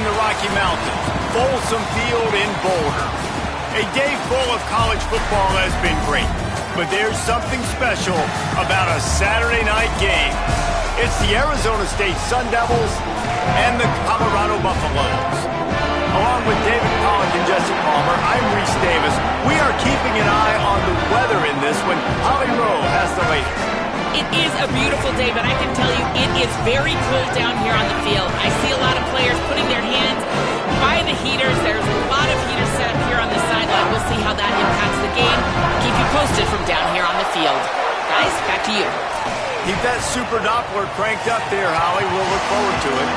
the Rocky Mountains, Folsom Field in Boulder. A day full of college football has been great, but there's something special about a Saturday night game. It's the Arizona State Sun Devils and the Colorado Buffaloes. Along with David Pollack and Jesse Palmer, I'm Reese Davis. We are keeping an eye on the weather in this one. Holly Rowe has the latest. It is a beautiful day, but I can tell you it is very cold down here on the field. I see a lot of players putting their hands by the heaters. There's a lot of heaters set up here on the sideline. We'll see how that impacts the game. Keep you posted from down here on the field. Guys, back to you. Keep that Super Doppler cranked up there, Holly. We'll look forward to it.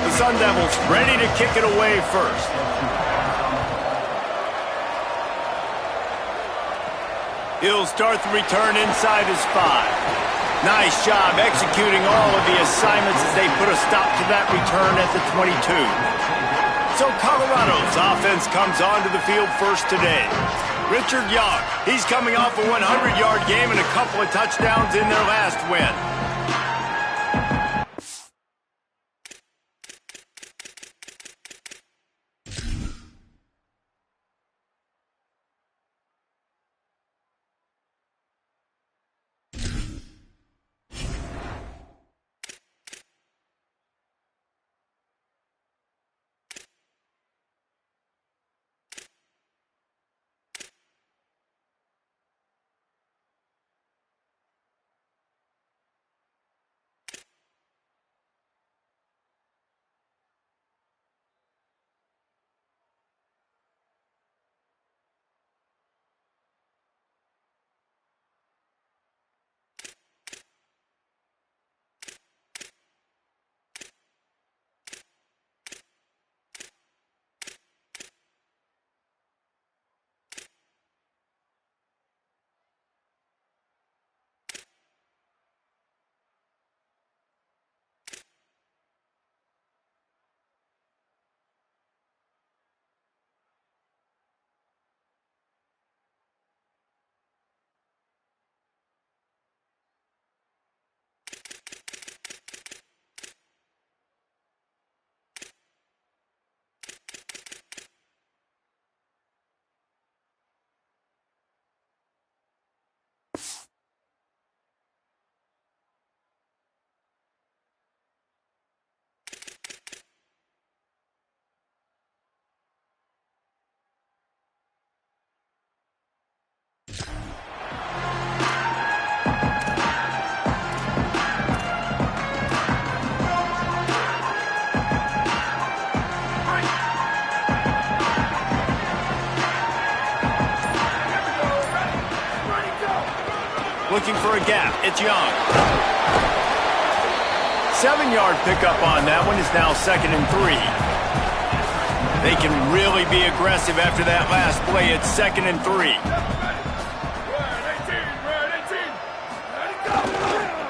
The Sun Devils ready to kick it away first. He'll start the return inside his 5. Nice job executing all of the assignments as they put a stop to that return at the 22. So Colorado's offense comes onto the field first today. Richard Young, he's coming off a 100-yard game and a couple of touchdowns in their last win. Looking for a gap. It's Young. 7-yard pickup on that one is now 2nd and 3. They can really be aggressive after that last play. It's 2nd and 3.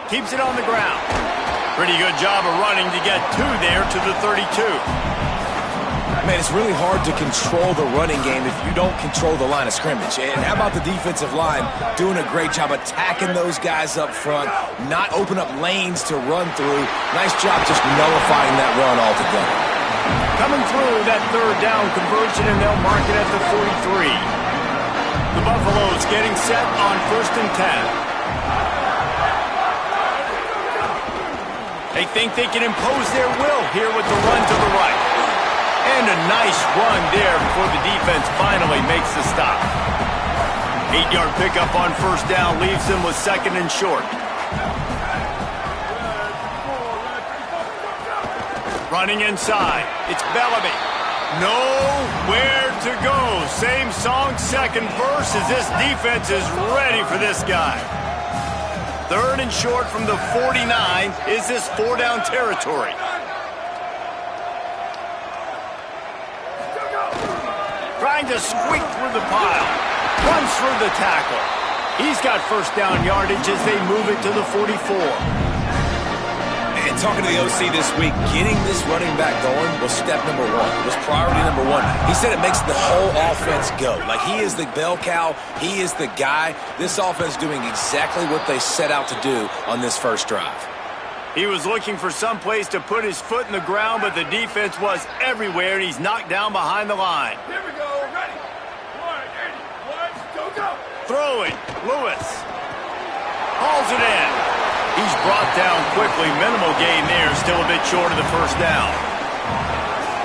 Keeps it on the ground. Pretty good job of running to get 2 there to the 32. Man, it's really hard to control the running game if you don't control the line of scrimmage. And how about the defensive line doing a great job attacking those guys up front, not open up lanes to run through. Nice job just nullifying that run altogether. Coming through that 3rd down conversion, and they'll mark it at the 43. The Buffaloes getting set on 1st and 10. They think they can impose their will here with the run to the right. And a nice run there before the defense finally makes the stop. 8-yard pickup on 1st down leaves them with 2nd and short. Running inside. It's Bellamy. Nowhere to go. Same song, 2nd verse, as this defense is ready for this guy. 3rd and short from the 49. Is this 4-down territory? Trying to squeak through the pile. Runs through the tackle. He's got 1st down yardage as they move it to the 44. And talking to the OC this week, getting this running back going was step number 1. Was priority number 1. He said it makes the whole offense go. Like, he is the bell cow. He is the guy. This offense doing exactly what they set out to do on this first drive. He was looking for some place to put his foot in the ground, but the defense was everywhere, and he's knocked down behind the line. Here we go. Ready. 1, 2, go. Throwing. Lewis. Hauls it in. He's brought down quickly. Minimal gain there. Still a bit short of the first down.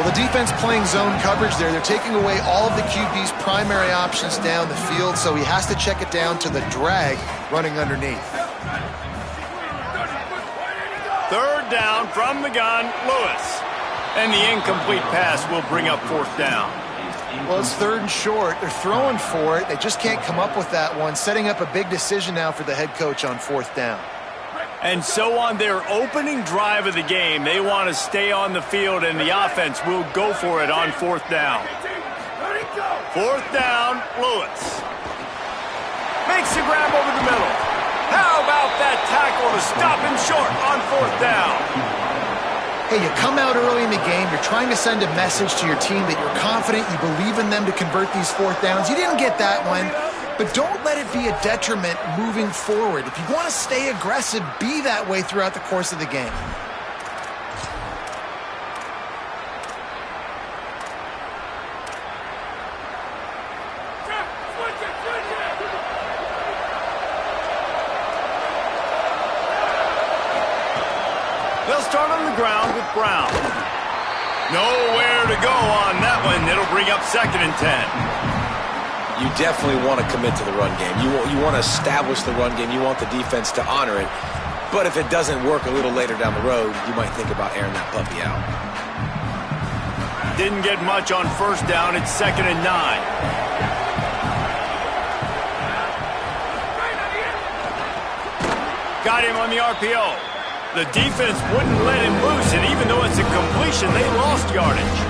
Well, the defense playing zone coverage there. They're taking away all of the QB's primary options down the field, so he has to check it down to the drag running underneath. Third down from the gun, Lewis. And the incomplete pass will bring up fourth down. Well, it's 3rd and short. They're throwing for it. They just can't come up with that one. Setting up a big decision now for the head coach on 4th down. And so on their opening drive of the game, they want to stay on the field, and the offense will go for it on 4th down. 4th down, Lewis. Makes the grab over the middle. How about that tackle to stop him short on 4th down? Hey, you come out early in the game, you're trying to send a message to your team that you're confident, you believe in them to convert these 4th downs. You didn't get that one, but don't let it be a detriment moving forward. If you want to stay aggressive, be that way throughout the course of the game. They'll start on the ground with Brown. Nowhere to go on that one. It'll bring up 2nd and 10. You definitely want to commit to the run game. You want to establish the run game. You want the defense to honor it. But if it doesn't work a little later down the road, you might think about airing that puppy out. Didn't get much on 1st down. It's 2nd and 9. Got him on the RPO. The defense wouldn't let him loose, and even though it's a completion, they lost yardage.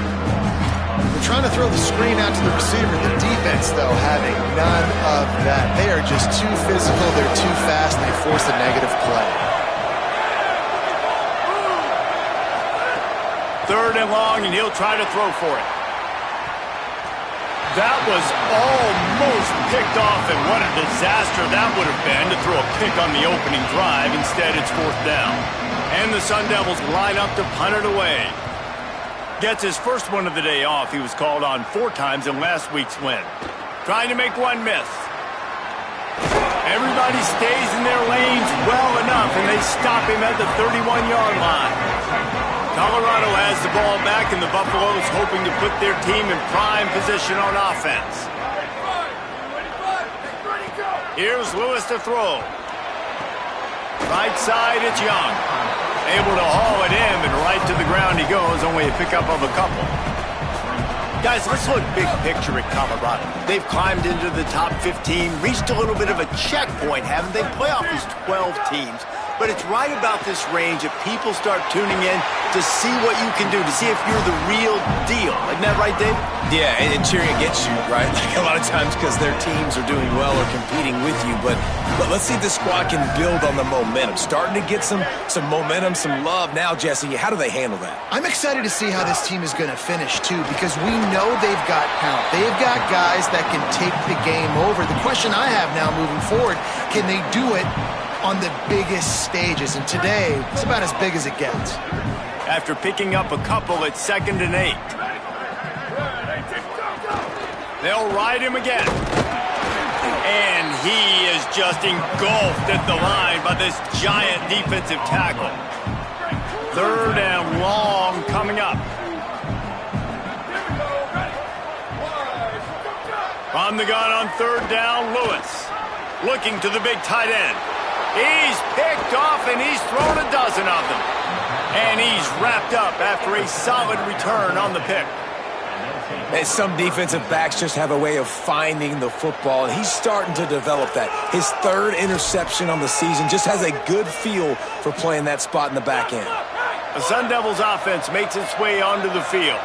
They're trying to throw the screen out to the receiver. The defense, though, having none of that. They are just too physical, they're too fast, and they force a negative play. 3rd and long, and he'll try to throw for it. That was almost picked off, and what a disaster that would have been to throw a pick on the opening drive. Instead, it's 4th down. And the Sun Devils line up to punt it away. Gets his first one of the day off. He was called on 4 times in last week's win. Trying to make one miss. Everybody stays in their lanes well enough, and they stop him at the 31-yard line. Colorado has the ball back, and the Buffaloes hoping to put their team in prime position on offense. Here's Lewis to throw. Right side, it's Young. Able to haul it in, and right to the ground he goes, only a pickup of a couple. Guys, let's look big picture at Colorado. They've climbed into the top 15, reached a little bit of a checkpoint, haven't they? Playoff is 12 teams. But it's right about this range that people start tuning in to see what you can do, to see if you're the real deal. Isn't that right, Dave? Yeah, and cheering against you, right? Like a lot of times because their teams are doing well or competing with you. But let's see if this squad can build on the momentum. Starting to get some momentum, some love. Now, Jesse, how do they handle that? I'm excited to see how this team is going to finish, too, because we know they've got talent. They've got guys that can take the game over. The question I have now moving forward, can they do it on the biggest stages? And today, it's about as big as it gets. After picking up a couple, it's 2nd and 8. They'll ride him again. And he is just engulfed at the line by this giant defensive tackle. 3rd and long coming up. From the gun on 3rd down, Lewis. Looking to the big tight end. He's picked off, and he's thrown a dozen of them. And he's wrapped up after a solid return on the pick. And some defensive backs just have a way of finding the football, and he's starting to develop that. His 3rd interception on the season, just has a good feel for playing that spot in the back end. The Sun Devils offense makes its way onto the field.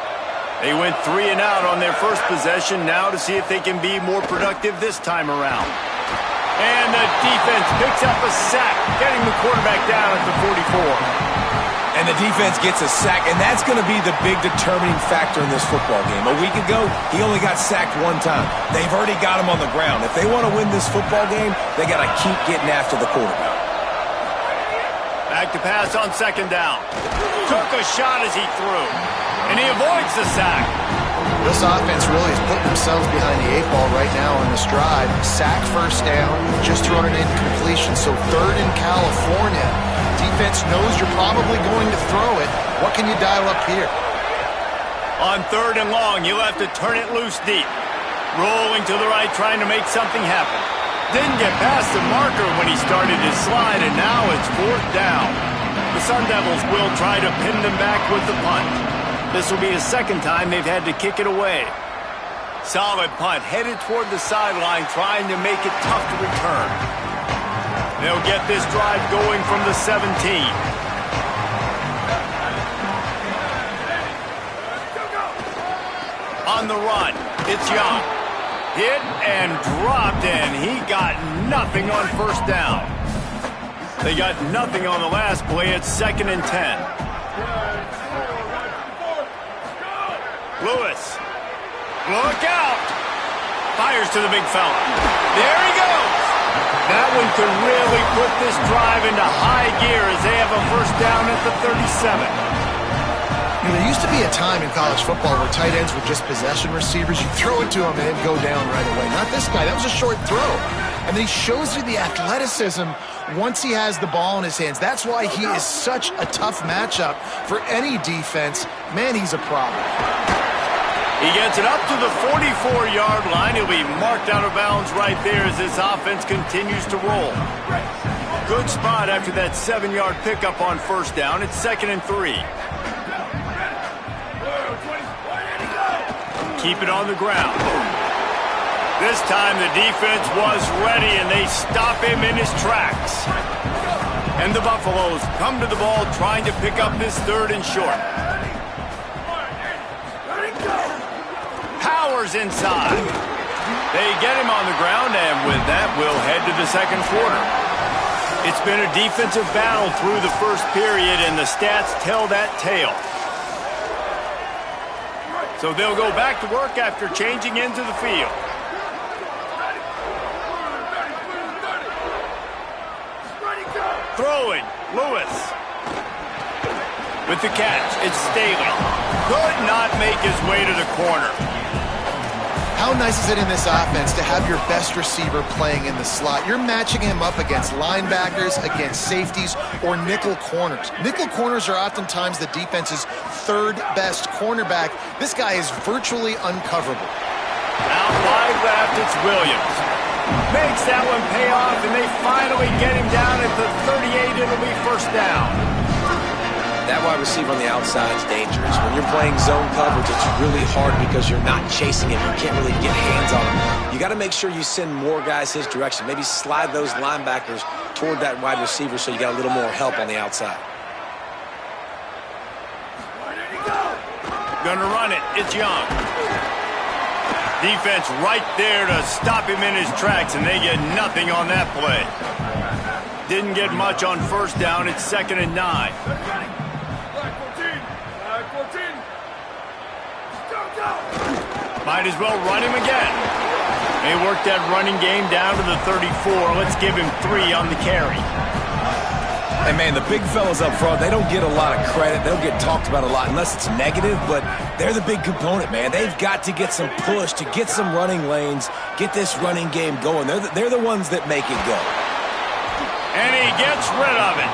They went 3 and out on their first possession, now to see if they can be more productive this time around. And the defense picks up a sack, getting the quarterback down at the 44. And the defense gets a sack, and that's going to be the big determining factor in this football game. A week ago, he only got sacked 1 time. They've already got him on the ground. If they want to win this football game, they got to keep getting after the quarterback. Back to pass on second down. Took a shot as he threw, and he avoids the sack. This offense really is putting themselves behind the 8 ball right now on this drive. Sack, first down, just thrown an incompletion, so third in California. Defense knows you're probably going to throw it. What can you dial up here? On third and long, you'll have to turn it loose deep. Rolling to the right, trying to make something happen. Didn't get past the marker when he started his slide, and now it's fourth down. The Sun Devils will try to pin them back with the punt. This will be the second time they've had to kick it away. Solid punt, headed toward the sideline, trying to make it tough to return. They'll get this drive going from the 17. On the run, it's Young. Hit and dropped, and he got nothing on first down. They got nothing on the last play. It's 2nd and 10. Lewis. Look out. Fires to the big fella. There he goes. That one could really put this drive into high gear as they have a first down at the 37. There used to be a time in college football where tight ends were just possession receivers. You throw it to him and it'd go down right away. Not this guy. That was a short throw. And then he shows you the athleticism once he has the ball in his hands. That's why he is such a tough matchup for any defense. Man, he's a problem. He gets it up to the 44-yard line. He'll be marked out of bounds right there as this offense continues to roll. Good spot after that 7-yard pickup on first down. It's 2nd and 3. Keep it on the ground. This time the defense was ready, and they stop him in his tracks. And the Buffaloes come to the ball trying to pick up this 3rd and short. Powers inside. They get him on the ground, and with that, we'll head to the second quarter. It's been a defensive battle through the first period, and the stats tell that tale. So they'll go back to work after changing into the field. Throwing, Lewis. With the catch, it's Staley. Could not make his way to the corner. How nice is it in this offense to have your best receiver playing in the slot? You're matching him up against linebackers, against safeties, or nickel corners. Nickel corners are oftentimes the defense's 3rd best cornerback. This guy is virtually uncoverable. Out wide left, it's Williams. Makes that one pay off, and they finally get him down at the 38. It'll be first down. That wide receiver on the outside is dangerous. When you're playing zone coverage, it's really hard because you're not chasing him. You can't really get hands on him. You got to make sure you send more guys his direction. Maybe slide those linebackers toward that wide receiver so you got a little more help on the outside. Gonna run it. It's Young. Defense right there to stop him in his tracks, and they get nothing on that play. Didn't get much on first down. It's 2nd and 9. Might as well run him again. They worked that running game down to the 34. Let's give him 3 on the carry. Hey, man, the big fellas up front, they don't get a lot of credit. They'll get talked about a lot unless it's negative, but they're the big component, man. They've got to get some push to get some running lanes, get this running game going. They're the ones that make it go. And he gets rid of it.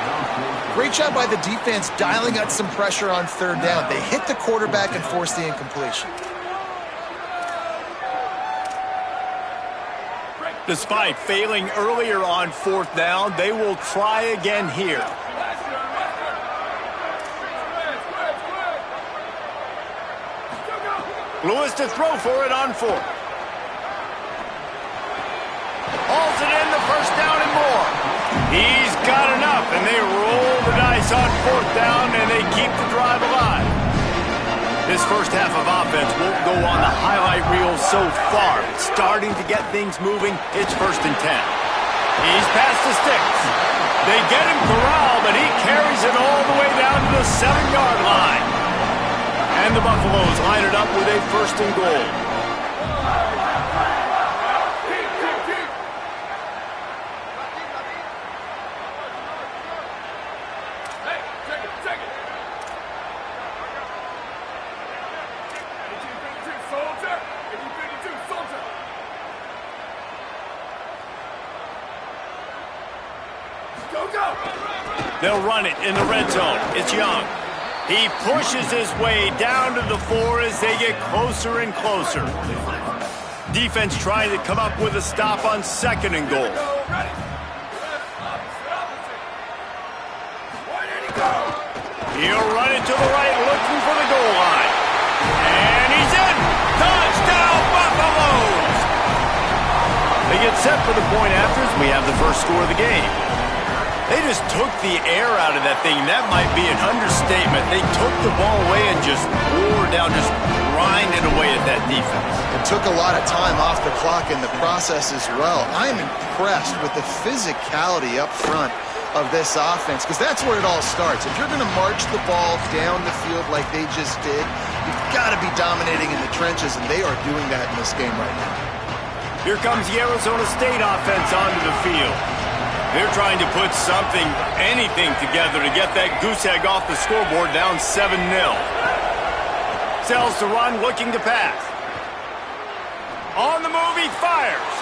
Great job by the defense dialing up some pressure on 3rd down. They hit the quarterback and forced the incompletion. Despite failing earlier on 4th down, they will try again here. Lewis to throw for it on 4th. Hauls it in, the first down and more. He's got enough, and they roll the dice on 4th down, and they keep the drive alive. This first half of offense won't go on the highlight reel so far. It's starting to get things moving. It's 1st and 10. He's past the sticks. They get him corralled, but he carries it all the way down to the 7-yard line. And the Buffaloes line it up with a 1st and goal. They'll run it in the red zone. It's Young. He pushes his way down to the 4 as they get closer and closer. Defense trying to come up with a stop on 2nd and goal. He'll run it to the right, looking for the goal line. And he's in! Touchdown, Buffaloes! They get set for the point after as we have the first score of the game. They just took the air out of that thing. That might be an understatement. They took the ball away and just wore down, just grinded away at that defense. It took a lot of time off the clock in the process as well. I'm impressed with the physicality up front of this offense, because that's where it all starts. If you're going to march the ball down the field like they just did, you've got to be dominating in the trenches, and they are doing that in this game right now. Here comes the Arizona State offense onto the field. They're trying to put something, anything together to get that goose egg off the scoreboard, down 7-0. Sells to run, looking to pass. On the move, he fires.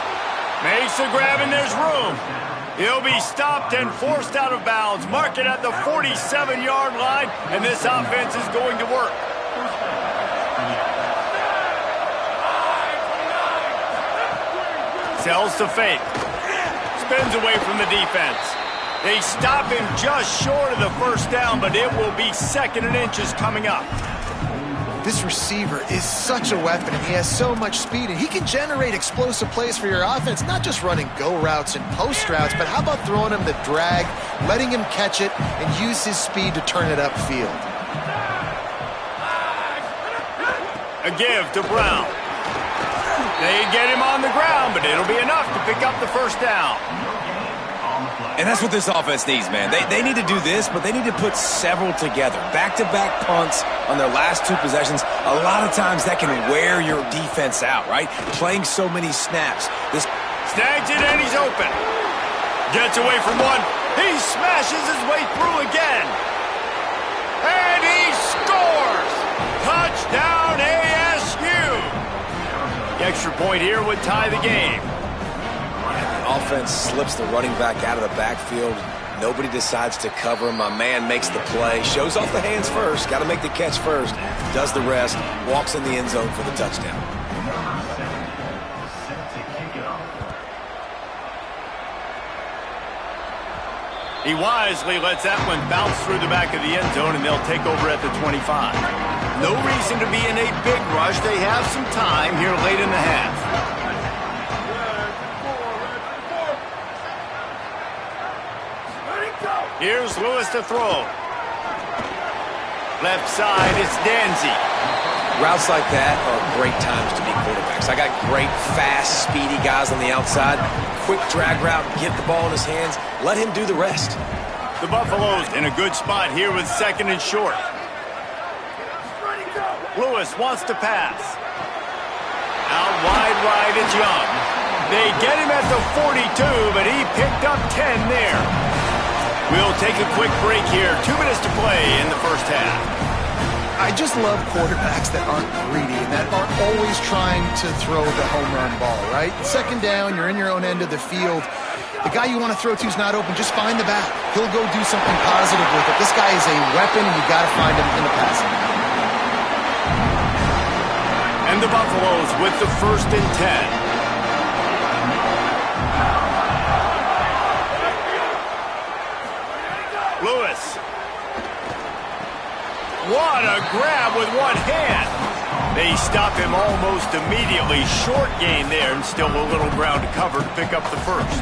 Makes a grab, and there's room. He'll be stopped and forced out of bounds. Mark it at the 47-yard line, and this offense is going to work. Sells to fake. Spins away from the defense. They stop him just short of the first down, but it will be 2nd and inches coming up. This receiver is such a weapon, and he has so much speed, and he can generate explosive plays for your offense, not just running go routes and post routes, but how about throwing him the drag, letting him catch it, and use his speed to turn it upfield. A give to Brown. They get him on the ground, but it'll be enough to pick up the first down. And that's what this offense needs, man. They need to do this, but they need to put several together. Back-to-back punts on their last 2 possessions. A lot of times that can wear your defense out, right? Playing so many snaps. This snags it, and he's open. Gets away from one. He smashes his way through again. And he scores! Touchdown, ASU! The extra point here would tie the game. Offense slips the running back out of the backfield. Nobody decides to cover him. My man makes the play. Shows off the hands first. Got to make the catch first. Does the rest. Walks in the end zone for the touchdown. He wisely lets that one bounce through the back of the end zone, and they'll take over at the 25. No reason to be in a big rush. They have some time here late in the half. Here's Lewis to throw. Left side, it's Danzy. Routes like that are great times to be quarterbacks. I got great, fast, speedy guys on the outside. Quick drag route, get the ball in his hands. Let him do the rest. The Buffaloes in a good spot here with 2nd and short. Lewis wants to pass. Out wide right, it's Young. They get him at the 42, but he picked up 10 there. We'll take a quick break here. 2 minutes to play in the first half. I just love quarterbacks that aren't greedy and that aren't always trying to throw the home run ball, right? 2nd down, you're in your own end of the field. The guy you want to throw to is not open. Just find the back. He'll go do something positive with it. This guy is a weapon, and you got to find him in the passing. And the Buffaloes with the 1st and 10. Lewis. What a grab with one hand. They stop him almost immediately. Short gain there, and still a little ground to cover to pick up the first.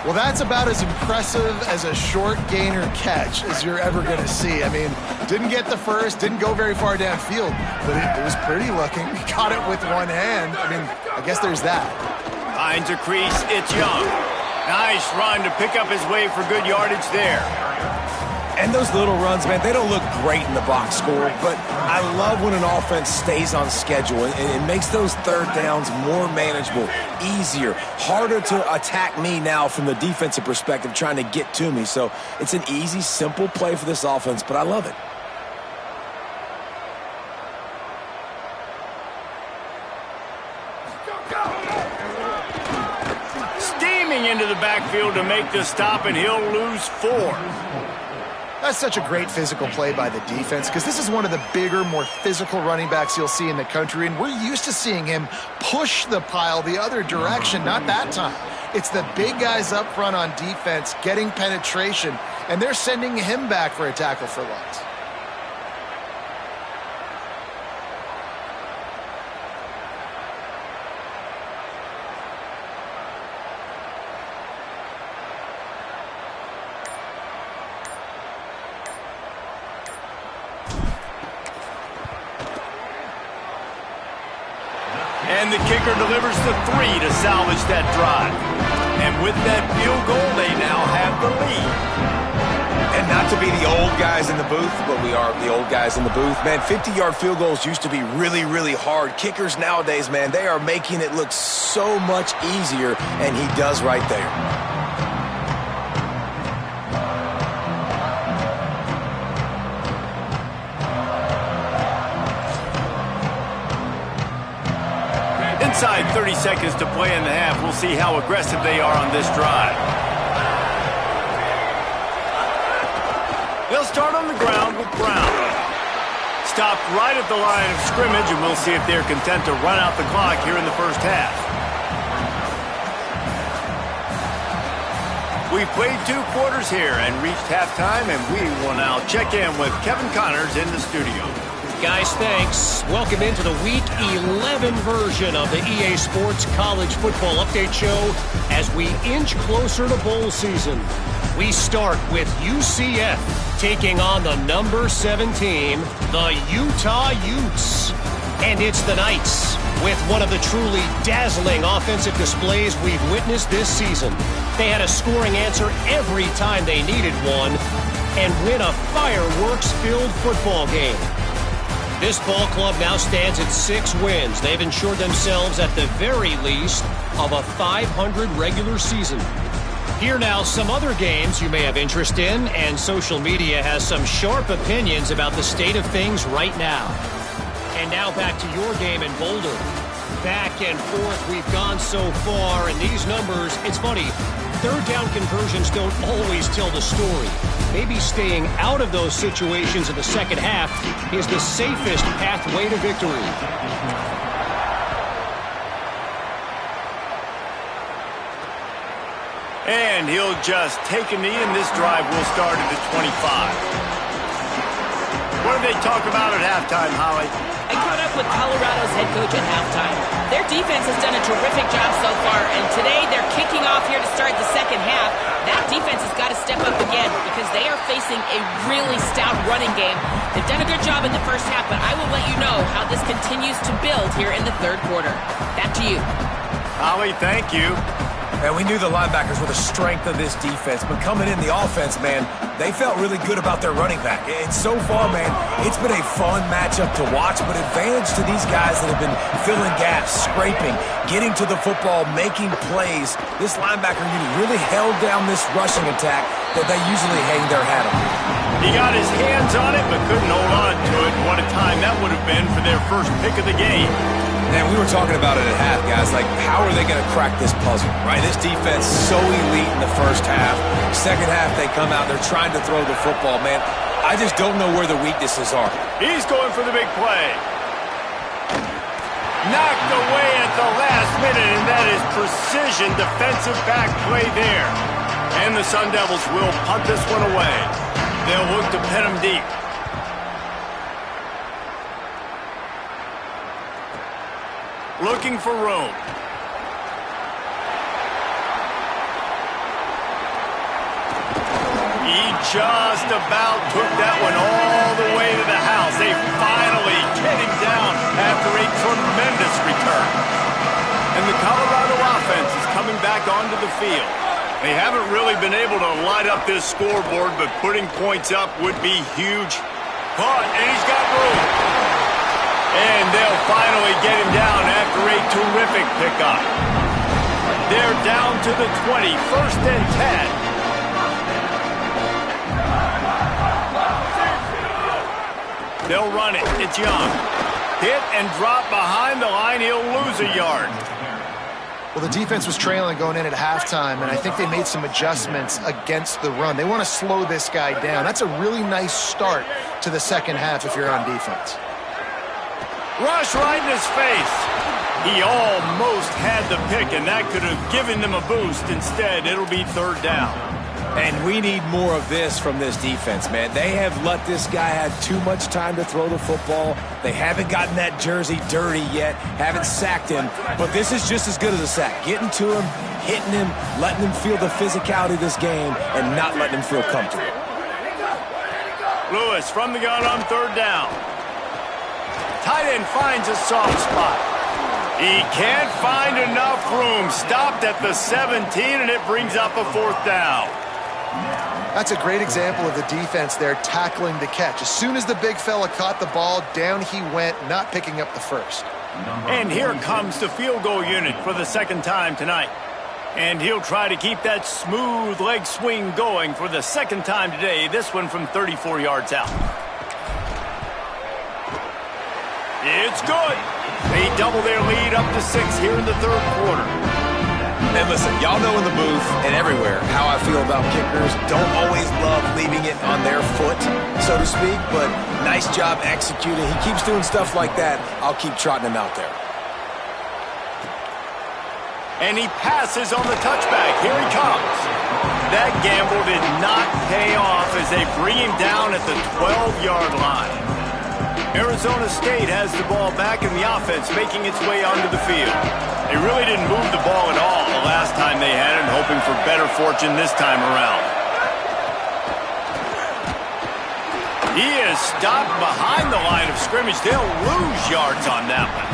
Well, that's about as impressive as a short gainer catch as you're ever going to see. I mean, didn't get the first, didn't go very far downfield, but it was pretty looking. He caught it with one hand. I mean, I guess there's that. Finds a crease, it's Young. Nice run to pick up his way for good yardage there. And those little runs, man, they don't look great in the box score, but I love when an offense stays on schedule. It makes those 3rd downs more manageable, easier, harder to attack me now from the defensive perspective trying to get to me. So it's an easy, simple play for this offense, but I love it. Into the backfield to make the stop, and he'll lose 4. That's such a great physical play by the defense because this is one of the bigger, more physical running backs you'll see in the country, and we're used to seeing him push the pile the other direction. Not that time. It's the big guys up front on defense getting penetration, and they're sending him back for a tackle for loss. And the kicker delivers the 3 to salvage that drive. And with that field goal, they now have the lead. And not to be the old guys in the booth, but we are the old guys in the booth. Man, 50-yard field goals used to be really, really hard. Kickers nowadays, man, they are making it look so much easier, and he does right there. Inside 30 seconds to play in the half. We'll see how aggressive they are on this drive. They'll start on the ground with Brown. Stopped right at the line of scrimmage, and we'll see if they're content to run out the clock here in the first half. We've played 2 quarters here and reached halftime, and we will now check in with Kevin Connors in the studio. Guys, thanks. Welcome into the Week 11 version of the EA Sports College Football Update Show as we inch closer to bowl season. We start with UCF taking on the number 7 team, the Utah Utes. And it's the Knights with one of the truly dazzling offensive displays we've witnessed this season. They had a scoring answer every time they needed one and win a fireworks-filled football game. This ball club now stands at 6 wins. They've ensured themselves at the very least of a 500 regular season. Here now, some other games you may have interest in, and social media has some sharp opinions about the state of things right now. And now back to your game in Boulder. Back and forth we've gone so far, and these numbers, it's funny, third down conversions don't always tell the story. Maybe staying out of those situations in the second half is the safest pathway to victory. And he'll just take a knee, and this drive will start at the 25. What did they talk about at halftime, Holly? I caught up with Colorado's head coach at halftime. Their defense has done a terrific job so far, and today they're kicking off here to start the second half. That defense has got to step up again because they are facing a really stout running game. They've done a good job in the first half, but I will let you know how this continues to build here in the third quarter. Back to you. Holly, thank you. And we knew the linebackers were the strength of this defense, but coming in the offense, man, they felt really good about their running back. And so far, man, it's been a fun matchup to watch, but advantage to these guys that have been filling gaps, scraping, getting to the football, making plays. This linebacker unit really held down this rushing attack that they usually hang their hat on. He got his hands on it, but couldn't hold on to it. What a time that would have been for their first pick of the game. Man, we were talking about it at half, guys. Like, how are they going to crack this puzzle, right? This defense so elite in the first half. Second half, they come out, they're trying to throw the football. Man, I just don't know where the weaknesses are. He's going for the big play. Knocked away at the last minute, and that is precision defensive back play there. And the Sun Devils will punt this one away. They'll look to pin him deep. Looking for room. He just about took that one all the way to the house. They finally get him down after a tremendous return. And the Colorado offense is coming back onto the field. They haven't really been able to light up this scoreboard, but putting points up would be huge. Caught, and he's got room. And they'll finally get him down after a terrific pickup. They're down to the 20, 1st and 10. They'll run it. It's Young. Hit and drop behind the line. He'll lose a yard. Well, the defense was trailing going in at halftime, and I think they made some adjustments against the run. They want to slow this guy down. That's a really nice start to the second half if you're on defense. Rush right in his face. He almost had the pick, and that could have given them a boost. Instead, it'll be third down. And we need more of this from this defense, man. They have let this guy have too much time to throw the football. They haven't gotten that jersey dirty yet, haven't sacked him. But this is just as good as a sack. Getting to him, hitting him, letting him feel the physicality of this game, and not letting him feel comfortable. Lewis from the gun on third down. Tight end finds a soft spot. He can't find enough room. Stopped at the 17, and it brings up a fourth down. That's a great example of the defense there tackling the catch. As soon as the big fella caught the ball, down he went, not picking up the first. And here comes the field goal unit for the second time tonight. And he'll try to keep that smooth leg swing going for the second time today, this one from 34 yards out. It's good. They double their lead up to 6 here in the third quarter. And listen, y'all know in the booth and everywhere how I feel about kickers. Don't always love leaving it on their foot, so to speak, but nice job executing. He keeps doing stuff like that. I'll keep trotting him out there. And he passes on the touchback. Here he comes. That gamble did not pay off as they bring him down at the 12-yard line. Arizona State has the ball back in the offense, making its way onto the field. They really didn't move the ball at all the last time they had it, hoping for better fortune this time around. He is stopped behind the line of scrimmage. They'll lose yards on that one.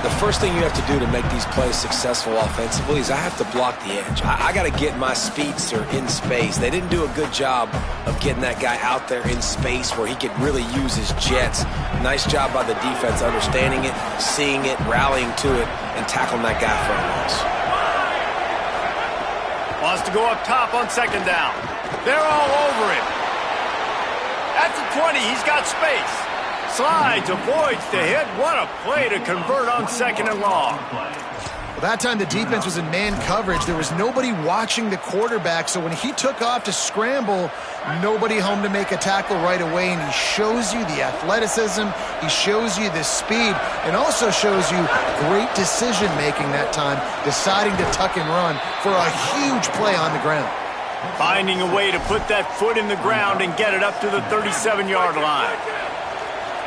The first thing you have to do to make these plays successful offensively is I have to block the edge. I got to get my speedster in space. They didn't do a good job of getting that guy out there in space where he could really use his jets. Nice job by the defense understanding it, seeing it, rallying to it, and tackling that guy for a loss. Wants to go up top on second down. They're all over him. At the 20, he's got space. Slides, avoids the hit. What a play to convert on second and long. Well, that time the defense was in man coverage. There was nobody watching the quarterback, so when he took off to scramble, nobody home to make a tackle right away, and he shows you the athleticism, he shows you the speed, and also shows you great decision-making that time, deciding to tuck and run for a huge play on the ground. Finding a way to put that foot in the ground and get it up to the 37-yard line.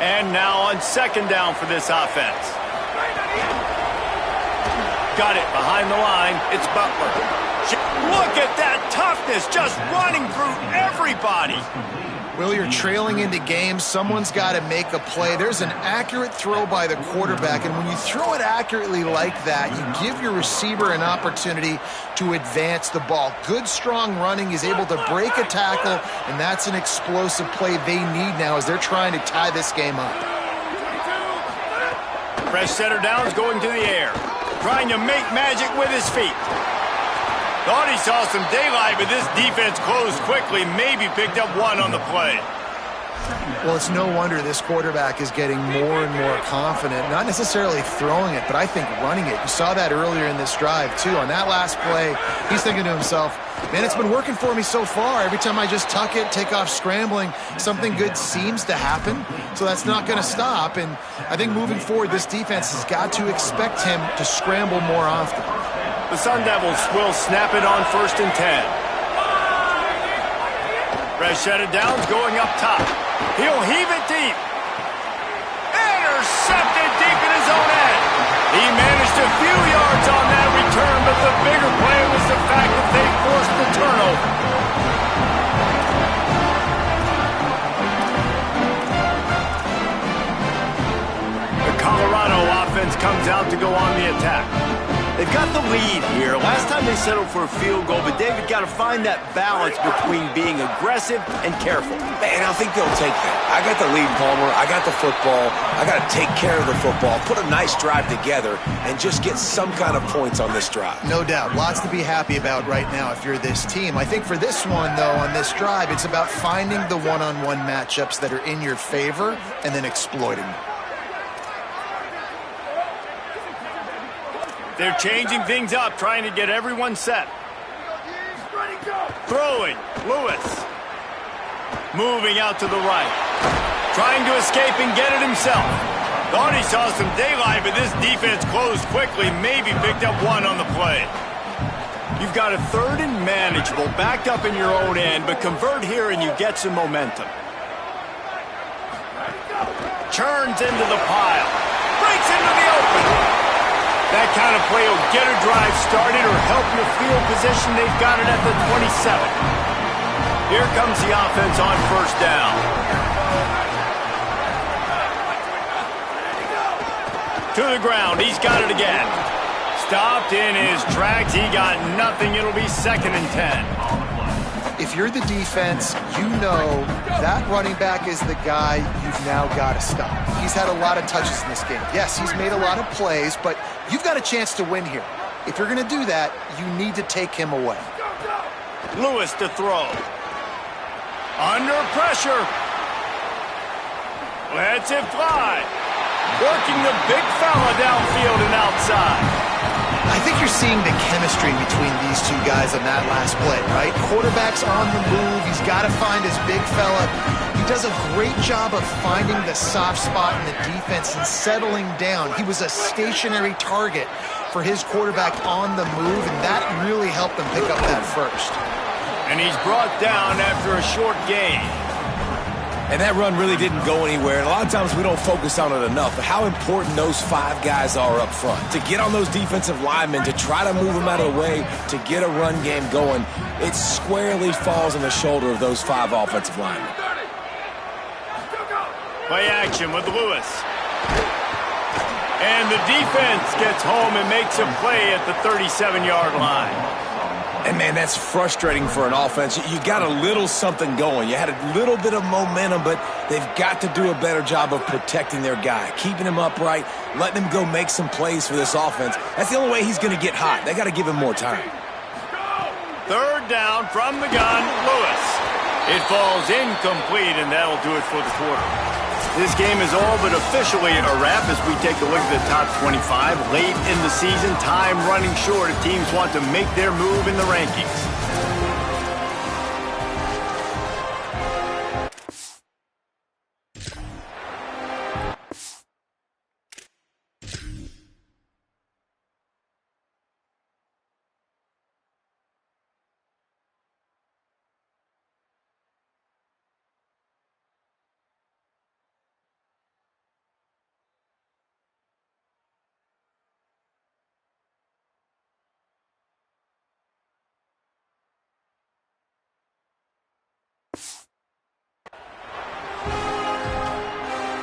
And now on second down for this offense. Got it behind the line. It's Butler. Look at that toughness, just running through everybody. Will, you're trailing into games. Someone's got to make a play. There's an accurate throw by the quarterback, and when you throw it accurately like that, you give your receiver an opportunity to advance the ball. Good, strong running. He's able to break a tackle, and that's an explosive play they need now as they're trying to tie this game up. Fresh setter downs going to the air. Trying to make magic with his feet. Thought he saw some daylight, but this defense closed quickly, maybe picked up one on the play. Well, it's no wonder this quarterback is getting more and more confident, not necessarily throwing it, but I think running it. You saw that earlier in this drive, too. On that last play, he's thinking to himself, man, it's been working for me so far. Every time I just tuck it, take off scrambling, something good seems to happen, so that's not going to stop. And I think moving forward, this defense has got to expect him to scramble more often. The Sun Devils will snap it on 1st and 10. Fresh set of downs going up top. He'll heave it deep. Intercepted deep in his own end. He managed a few yards on that return, but the bigger play was the fact that they forced the turnover. The Colorado offense comes out to go on the attack. They've got the lead here. Last time they settled for a field goal, but David got to find that balance between being aggressive and careful. And I think they'll take that. I got the lead, Palmer. I got the football. I got to take care of the football, put a nice drive together, and just get some kind of points on this drive. No doubt. Lots to be happy about right now if you're this team. I think for this one, though, on this drive, it's about finding the one-on-one matchups that are in your favor and then exploiting them. They're changing things up, trying to get everyone set. Throwing, Lewis. Moving out to the right. Trying to escape and get it himself. Thought he saw some daylight, but this defense closed quickly, maybe picked up one on the play. You've got a third and manageable, backed up in your own end, but convert here and you get some momentum. Churns into the pile. Breaks into the open. That kind of play will get a drive started or help your field position. They've got it at the 27. Here comes the offense on first down. To the ground. He's got it again. Stopped in his tracks. He got nothing. It'll be 2nd and 10. If you're the defense, you know that running back is the guy you've now got to stop. He's had a lot of touches in this game. Yes, he's made a lot of plays, but you've got a chance to win here. If you're going to do that, you need to take him away. Lewis to throw. Under pressure. Lets it fly. Working the big fella downfield and outside. I think you're seeing the chemistry between these two guys on that last play, right? Quarterback's on the move. He's got to find his big fella. He does a great job of finding the soft spot in the defense and settling down. He was a stationary target for his quarterback on the move, and that really helped them pick up that first. And he's brought down after a short gain. And that run really didn't go anywhere. And a lot of times we don't focus on it enough, but how important those 5 guys are up front. To get on those defensive linemen, to try to move them out of the way, to get a run game going, it squarely falls on the shoulder of those 5 offensive linemen. Play action with Lewis. And the defense gets home and makes a play at the 37-yard line. And, man, that's frustrating for an offense. You got a little something going. You had a little bit of momentum, but they've got to do a better job of protecting their guy, keeping him upright, letting him go make some plays for this offense. That's the only way he's going to get hot. They got to give him more time. 3rd down from the gun, Lewis. It falls incomplete, and that'll do it for the quarter. This game is all but officially a wrap as we take a look at the top 25. Late in the season, time running short. Teams want to make their move in the rankings.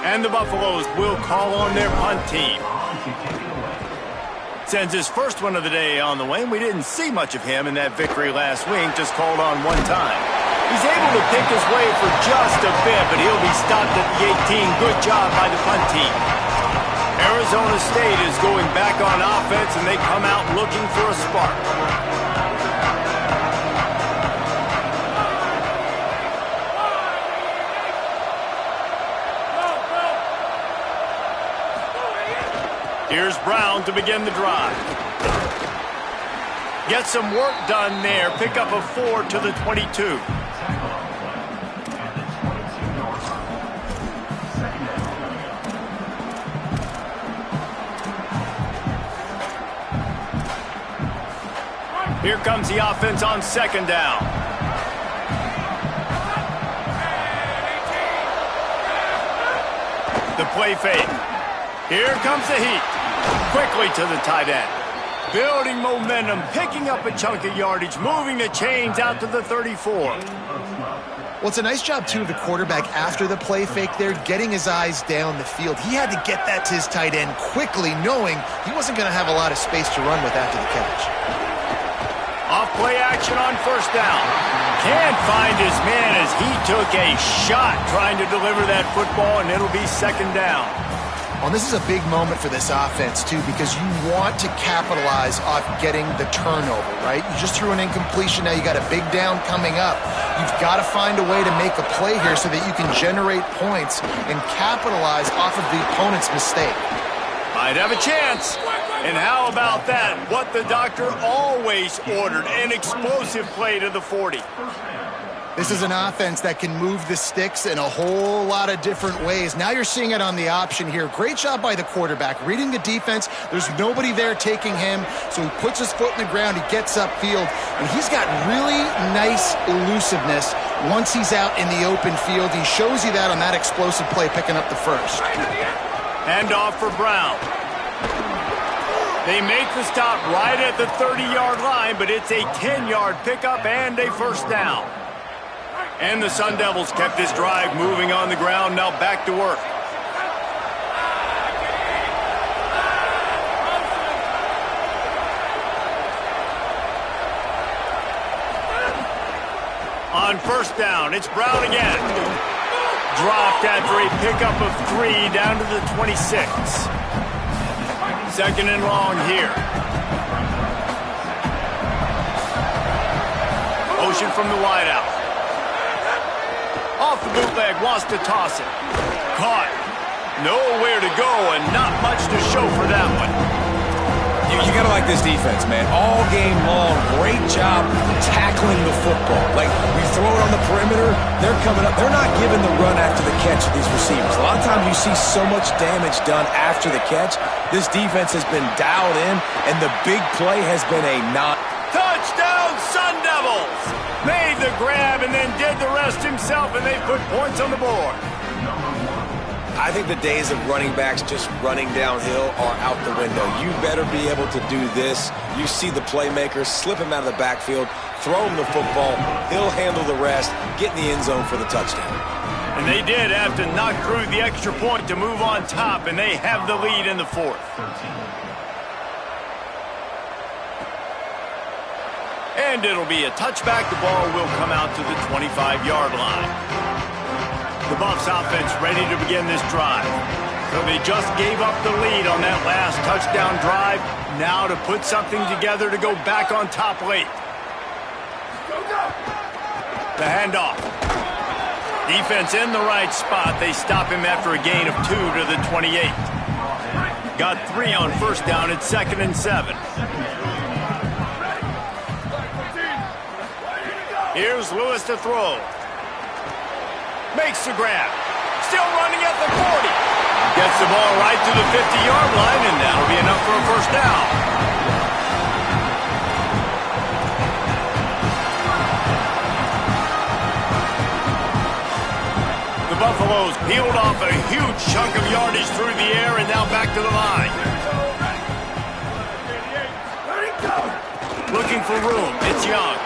And the Buffaloes will call on their punt team. Sends his first one of the day on the way, and we didn't see much of him in that victory last week, just called on one time. He's able to pick his way for just a bit, but he'll be stopped at the 18. Good job by the punt team. Arizona State is going back on offense, and they come out looking for a spark. Here's Brown to begin the drive. Get some work done there. Pick up a 4 to the 22. Here comes the offense on 2nd down. The play fake. Here comes the heat. Quickly to the tight end. Building momentum, picking up a chunk of yardage, moving the chains out to the 34. Well, it's a nice job, too, of the quarterback after the play fake there, getting his eyes down the field. He had to get that to his tight end quickly, knowing he wasn't going to have a lot of space to run with after the catch. Off play action on 1st down. Can't find his man as he took a shot trying to deliver that football, and it'll be 2nd down. Well, this is a big moment for this offense, too, because you want to capitalize off getting the turnover, right? You just threw an incompletion. Now you got a big down coming up. You've got to find a way to make a play here so that you can generate points and capitalize off of the opponent's mistake. Might have a chance. And how about that? What the doctor always ordered, an explosive play to the 40. This is an offense that can move the sticks in a whole lot of different ways. Now you're seeing it on the option here. Great job by the quarterback. Reading the defense, there's nobody there taking him, so he puts his foot in the ground, he gets upfield, and he's got really nice elusiveness once he's out in the open field. He shows you that on that explosive play, picking up the first. Hand off for Brown. They make the stop right at the 30-yard line, but it's a 10-yard pickup and a first down. And the Sun Devils kept this drive moving on the ground, now back to work. On first down, it's Brown again. Dropped after a pickup of 3 down to the 26. Second and long here. Motion from the wideout. Off the bootleg, wants to toss it. Caught. Nowhere to go and not much to show for that one. You got to like this defense, man. All game long, great job tackling the football. Like, we throw it on the perimeter, they're coming up. They're not giving the run after the catch to these receivers. A lot of times you see so much damage done after the catch. This defense has been dialed in, and the big play has been a Touchdown, Sun Devils! Made the grab and then did the rest himself, and they put points on the board. I think the days of running backs just running downhill are out the window. You better be able to do this. You see the playmaker, slip him out of the backfield, throw him the football, he'll handle the rest, get in the end zone for the touchdown. And they did have to knock through the extra point to move on top, and they have the lead in the fourth. And it'll be a touchback. The ball will come out to the 25-yard line. The Buffs offense ready to begin this drive. So they just gave up the lead on that last touchdown drive. Now to put something together to go back on top late. The handoff. Defense in the right spot. They stop him after a gain of 2 to the 28. Got 3 on first down at 2nd and 7. Here's Lewis to throw. Makes the grab. Still running at the 40. Gets the ball right to the 50-yard line, and that'll be enough for a first down. The Buffaloes peeled off a huge chunk of yardage through the air, and now back to the line. Looking for room. It's Young.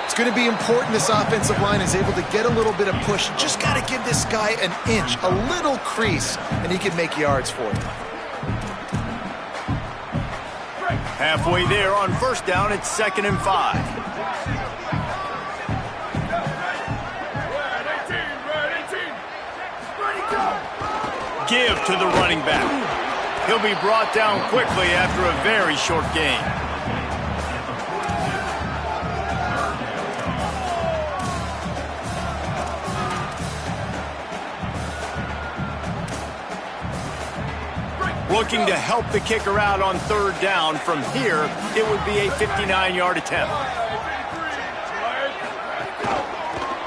It's going to be important this offensive line is able to get a little bit of push. Just got to give this guy an inch, a little crease, and he can make yards for you. Halfway there on first down, it's 2nd and 5. Give to the running back. He'll be brought down quickly after a very short gain. Looking to help the kicker out on third down. From here, it would be a 59-yard attempt.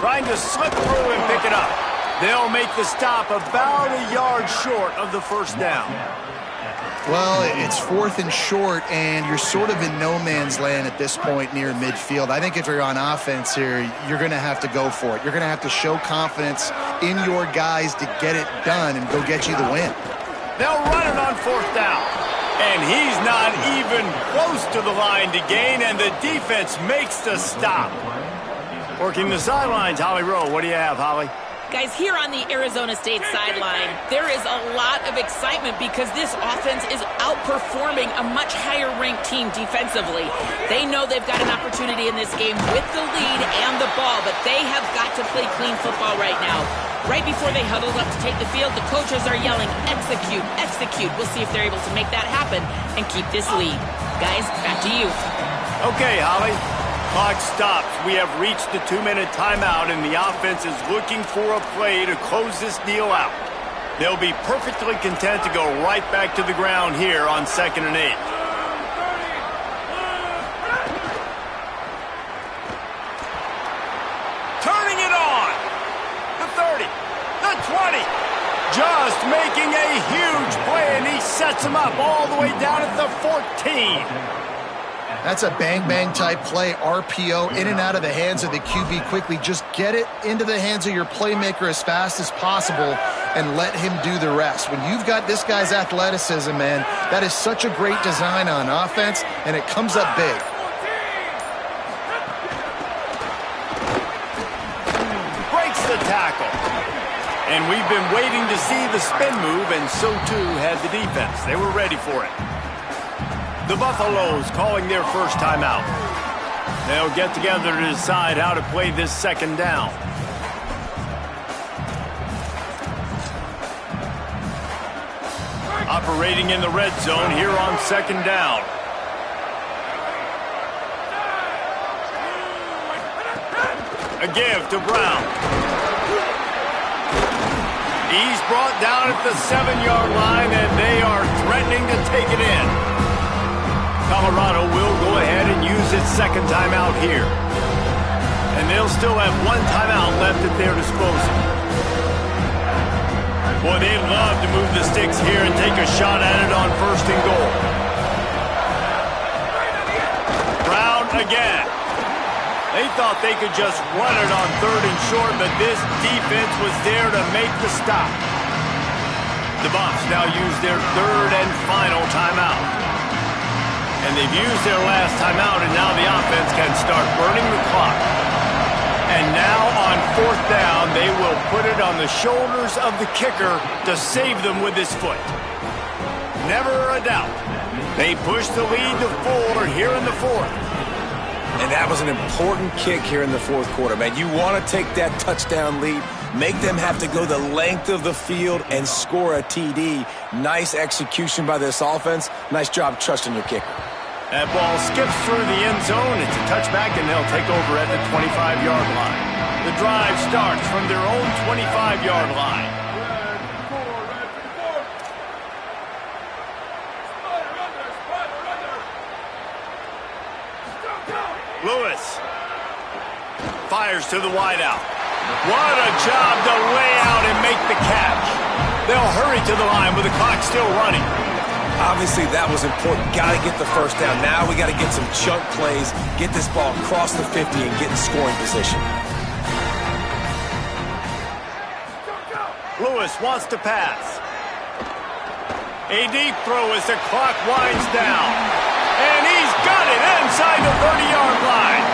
Trying to slip through and pick it up. They'll make the stop about a yard short of the first down. Well, it's 4th and short, and you're sort of in no man's land at this point near midfield. I think if you're on offense here, you're going to have to go for it. You're going to have to show confidence in your guys to get it done and go get you the win. They'll run it on 4th down. And he's not even close to the line to gain, and the defense makes the stop. Working the sidelines, Holly Rowe. What do you have, Holly? Guys, here on the Arizona State sideline, there is a lot of excitement because this offense is outperforming a much higher-ranked team defensively. They know they've got an opportunity in this game with the lead and the ball, but they have got to play clean football right now. Right before they huddled up to take the field, the coaches are yelling, execute, execute. We'll see if they're able to make that happen and keep this lead. Guys, back to you. Okay, Holly. Clock stops. We have reached the 2-minute timeout, and the offense is looking for a play to close this deal out. They'll be perfectly content to go right back to the ground here on 2nd and 8. Turning it on. The 30. The 20. Just making a huge play, and he sets him up all the way down at the 14. That's a bang-bang type play, RPO, in and out of the hands of the QB quickly. Just get it into the hands of your playmaker as fast as possible and let him do the rest. When you've got this guy's athleticism, man, that is such a great design on offense, and it comes up big. Breaks the tackle. And we've been waiting to see the spin move, and so too had the defense. They were ready for it. The Buffaloes calling their first timeout. They'll get together to decide how to play this 2nd down. Operating in the red zone here on 2nd down. A give to Brown. He's brought down at the 7-yard line, and they are threatening to take it in. Colorado will go ahead and use its 2nd timeout here. And they'll still have 1 timeout left at their disposal. Boy, they'd love to move the sticks here and take a shot at it on 1st and goal. Brown again. They thought they could just run it on 3rd and short, but this defense was there to make the stop. The Buffs now use their 3rd and final timeout. And they've used their last timeout, and now the offense can start burning the clock. And now on 4th down, they will put it on the shoulders of the kicker to save them with his foot. Never a doubt. They push the lead to 4 here in the 4th. And that was an important kick here in the 4th quarter, man. You want to take that touchdown lead, make them have to go the length of the field and score a TD. Nice execution by this offense. Nice job trusting your kicker. That ball skips through the end zone. It's a touchback, and they'll take over at the 25-yard line. The drive starts from their own 25-yard line. Lewis fires to the wideout. What a job to lay out and make the catch. They'll hurry to the line with the clock still running. Obviously, that was important. Got to get the first down. Now we got to get some chunk plays, get this ball across the 50 and get in scoring position. Lewis wants to pass. A deep throw as the clock winds down. And he's got it inside the 30-yard line.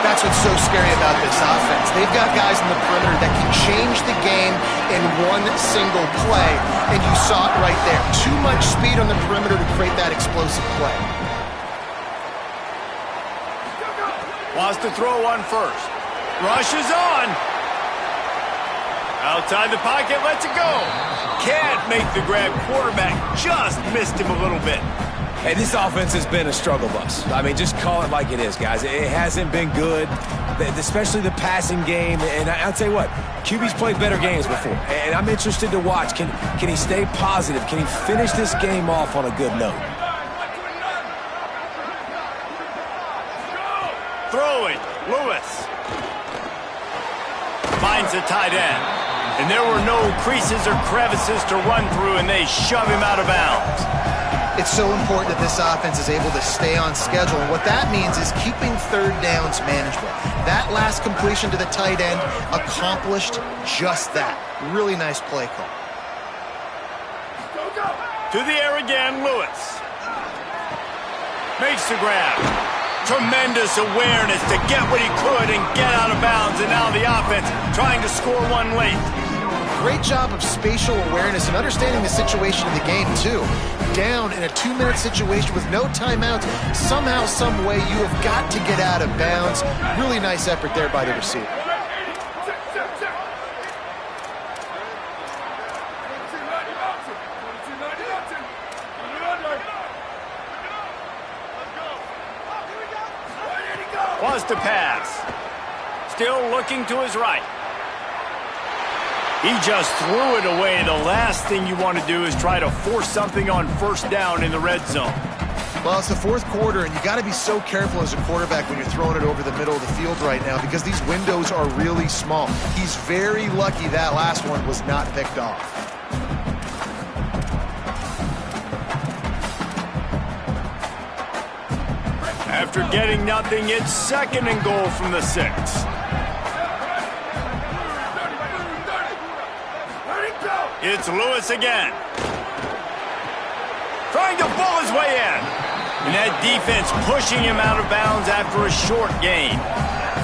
That's what's so scary about this offense. They've got guys in the perimeter that can change the game in one single play, and you saw it right there. Too much speed on the perimeter to create that explosive play. Wants to throw on 1st. Rushes on. Outside the pocket, lets it go. Can't make the grab. Quarterback just missed him a little bit. Hey, this offense has been a struggle bus. I mean, just call it like it is, guys. It hasn't been good, especially the passing game. And I'll tell you what, QB's played better games before. And I'm interested to watch. Can he stay positive? Can he finish this game off on a good note? Throwing, Lewis. Finds a tight end. And there were no creases or crevices to run through, and they shove him out of bounds. It's so important that this offense is able to stay on schedule. And what that means is keeping 3rd downs manageable. That last completion to the tight end accomplished just that. Really nice play call. To the air again, Lewis. Makes the grab. Tremendous awareness to get what he could and get out of bounds. And now the offense trying to score one late. Great job of spatial awareness and understanding the situation of the game, too. Down in a 2-minute situation with no timeouts, somehow, some way, you have got to get out of bounds. Really nice effort there by the receiver. Wants to pass. Still looking to his right. He just threw it away. The last thing you want to do is try to force something on first down in the red zone. Well, it's the fourth quarter, and you got to be so careful as a quarterback when you're throwing it over the middle of the field right now because these windows are really small. He's very lucky that last one was not picked off. After getting nothing, it's 2nd and goal from the 6. It's Lewis again. Trying to pull his way in. And that defense pushing him out of bounds after a short gain.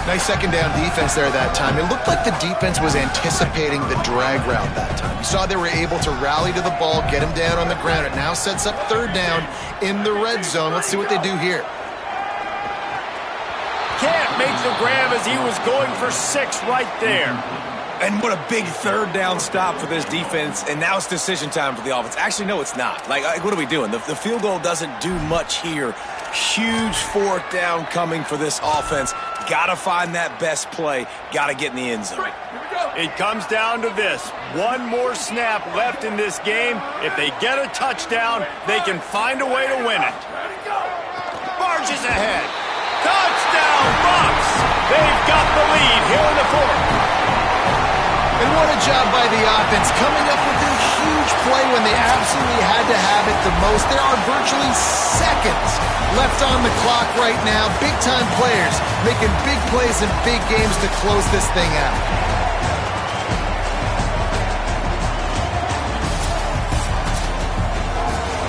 Nice second down defense there that time. It looked like the defense was anticipating the drag route that time. You saw they were able to rally to the ball, get him down on the ground. It now sets up 3rd down in the red zone. Let's see what they do here. Can't make the grab as he was going for 6 right there. And what a big 3rd down stop for this defense. And now it's decision time for the offense. Actually, no, it's not. Like what are we doing? The field goal doesn't do much here. Huge 4th down coming for this offense. Got to find that best play. Got to get in the end zone. It comes down to this. One more snap left in this game. If they get a touchdown, they can find a way to win it. Marches ahead. Touchdown, Bucs! They've got the lead here in the 4th. And what a job by the offense, coming up with a huge play when they absolutely had to have it the most. There are virtually seconds left on the clock right now. Big-time players making big plays in big games to close this thing out.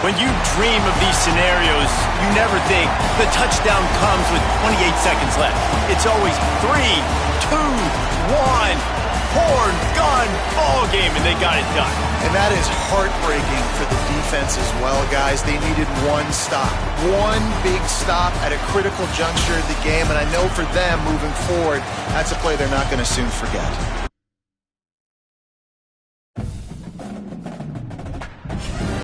When you dream of these scenarios, you never think the touchdown comes with 28 seconds left. It's always 3, 2, 1... horn, gun, ball game, and they got it done. And that is heartbreaking for the defense as well, guys. They needed one stop. One big stop at a critical juncture of the game, and I know for them moving forward, that's a play they're not going to soon forget.